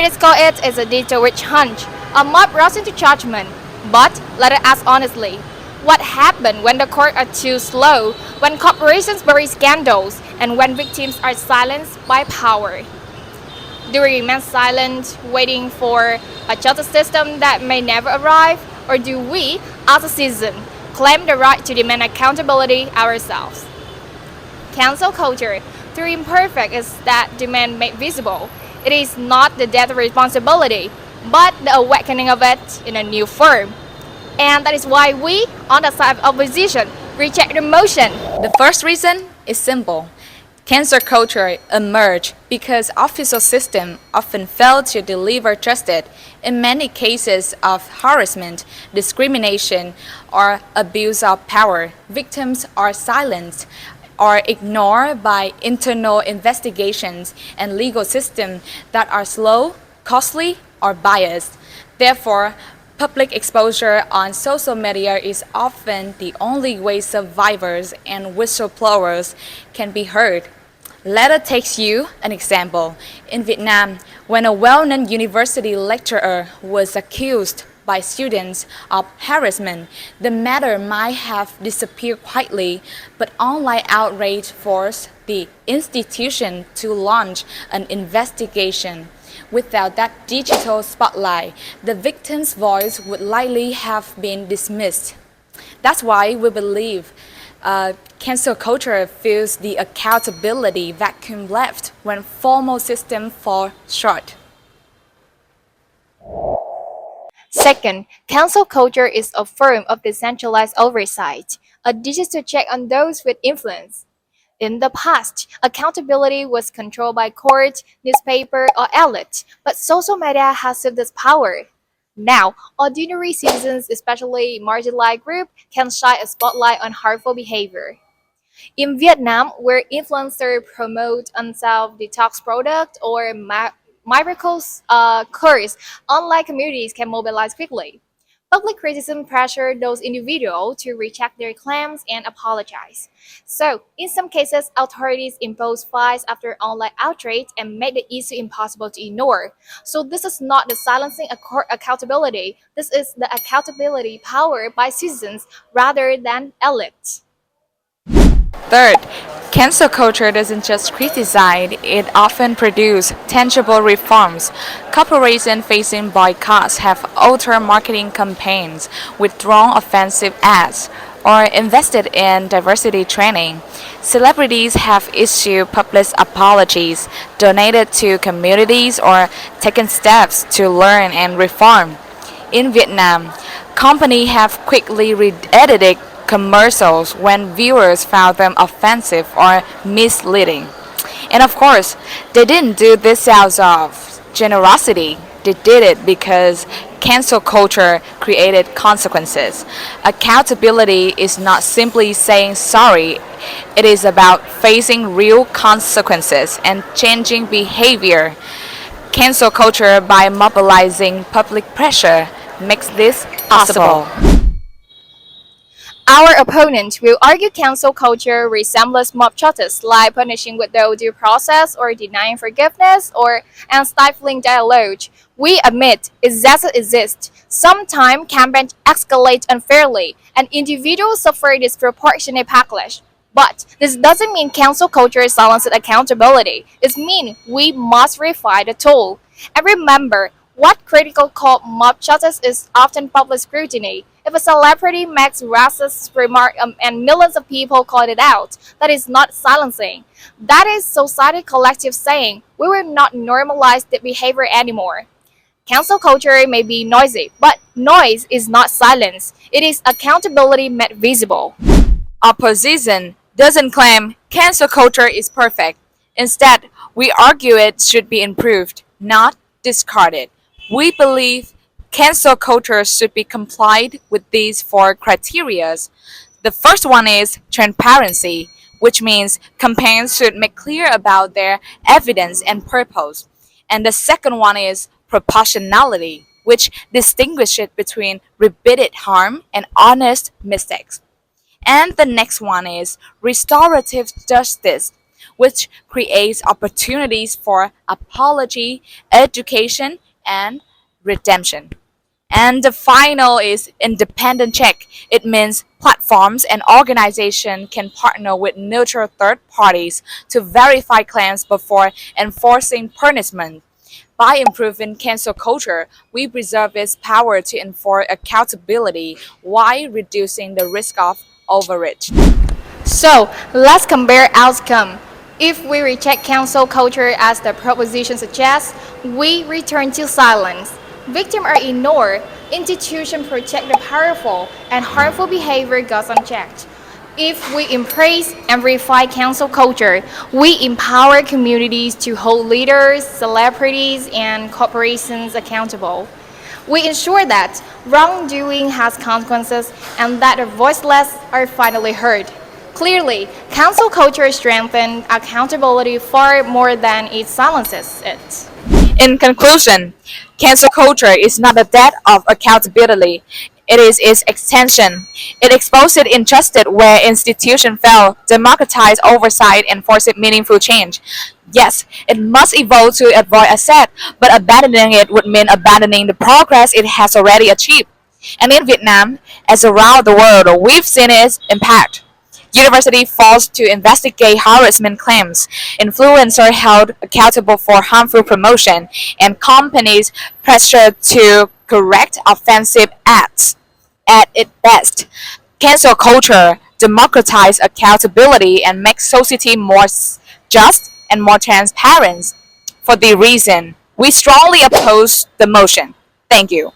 Critics call it is a data witch hunt. A mob rushes into judgment. But let us ask honestly, what happened when the courts are too slow, when corporations bury scandals, and when victims are silenced by power? Do we remain silent, waiting for a justice system that may never arrive? Or do we, as a citizen, claim the right to demand accountability ourselves? Cancel culture, though imperfect, is that demand made visible. It is not the death responsibility, but the awakening of it in a new form. And that is why we, on the side of opposition, reject the motion. The first reason is simple. Cancer culture emerged because official systems often fail to deliver justice. In many cases of harassment, discrimination, or abuse of power, victims are silenced or ignored by internal investigations and legal systems that are slow, costly, or biased. Therefore, public exposure on social media is often the only way survivors and whistleblowers can be heard. Let us take you an example. In Vietnam, when a well-known university lecturer was accused by students of harassment, the matter might have disappeared quietly, but online outrage forced the institution to launch an investigation. Without that digital spotlight, the victim's voice would likely have been dismissed. That's why we believe cancel culture fills the accountability vacuum left when formal systems fall short. Second, cancel culture is a form of decentralized oversight, a digital check on those with influence. In the past, accountability was controlled by court, newspaper, or elite, but social media has swept this power. Now, ordinary citizens, especially marginalized groups, can shine a spotlight on harmful behavior. In Vietnam, where influencers promote unsafe detox products or miracles cures, online communities can mobilize quickly. Public criticism pressure those individuals to retract their claims and apologize. So, in some cases, authorities impose fines after online outrage and make the issue impossible to ignore. So, this is not the silencing accountability. This is the accountability powered by citizens rather than elites. Third, cancel culture doesn't just criticize, it often produces tangible reforms. Corporations facing boycotts have altered marketing campaigns, withdrawn offensive ads, or invested in diversity training. Celebrities have issued public apologies, donated to communities, or taken steps to learn and reform. In Vietnam, companies have quickly re-edited commercials when viewers found them offensive or misleading. And of course, they didn't do this out of generosity. They did it because cancel culture created consequences. Accountability is not simply saying sorry, it is about facing real consequences and changing behavior. Cancel culture, by mobilizing public pressure, makes this possible. Our opponent will argue cancel culture resembles mob justice, like punishing without due process or denying forgiveness or and stifling dialogue. We admit it doesn't exist. Sometimes campaigns escalate unfairly and individuals suffer disproportionate backlash. But this doesn't mean cancel culture silences accountability. It means we must refine the tool. And remember, what critical called mob justice is often public scrutiny. If a celebrity makes racist remark and millions of people call it out, that is not silencing. That is society collective saying we will not normalize the behavior anymore. Cancel culture may be noisy, but noise is not silence. It is accountability made visible. Opposition doesn't claim cancel culture is perfect. Instead, we argue it should be improved, not discarded. We believe cancel culture should be complied with these four criteria. The first one is transparency, which means campaigns should make clear about their evidence and purpose. And the second one is proportionality, which distinguishes between repeated harm and honest mistakes. And the next one is restorative justice, which creates opportunities for apology, education, and redemption. And the final is independent check. It means platforms and organizations can partner with neutral third parties to verify claims before enforcing punishment. By improving cancel culture, we preserve its power to enforce accountability while reducing the risk of overreach. So let's compare outcome. If we reject cancel culture as the proposition suggests, we return to silence. Victims are ignored, institutions protect the powerful, and harmful behavior goes unchecked. If we embrace and verify cancel culture, we empower communities to hold leaders, celebrities, and corporations accountable. We ensure that wrongdoing has consequences and that the voiceless are finally heard. Clearly, cancel culture strengthens accountability far more than it silences it. In conclusion, cancel culture is not a death of accountability. It is its extension. It exposes injustice where institutions fail, democratizes oversight, and forces meaningful change. Yes, it must evolve to avoid asset, but abandoning it would mean abandoning the progress it has already achieved. And in Vietnam, as around the world, we've seen its impact. University forced to investigate harassment claims, influencers held accountable for harmful promotion, and companies pressured to correct offensive acts. At its best, cancel culture democratizes accountability and makes society more just and more transparent. For the reason, we strongly oppose the motion. Thank you.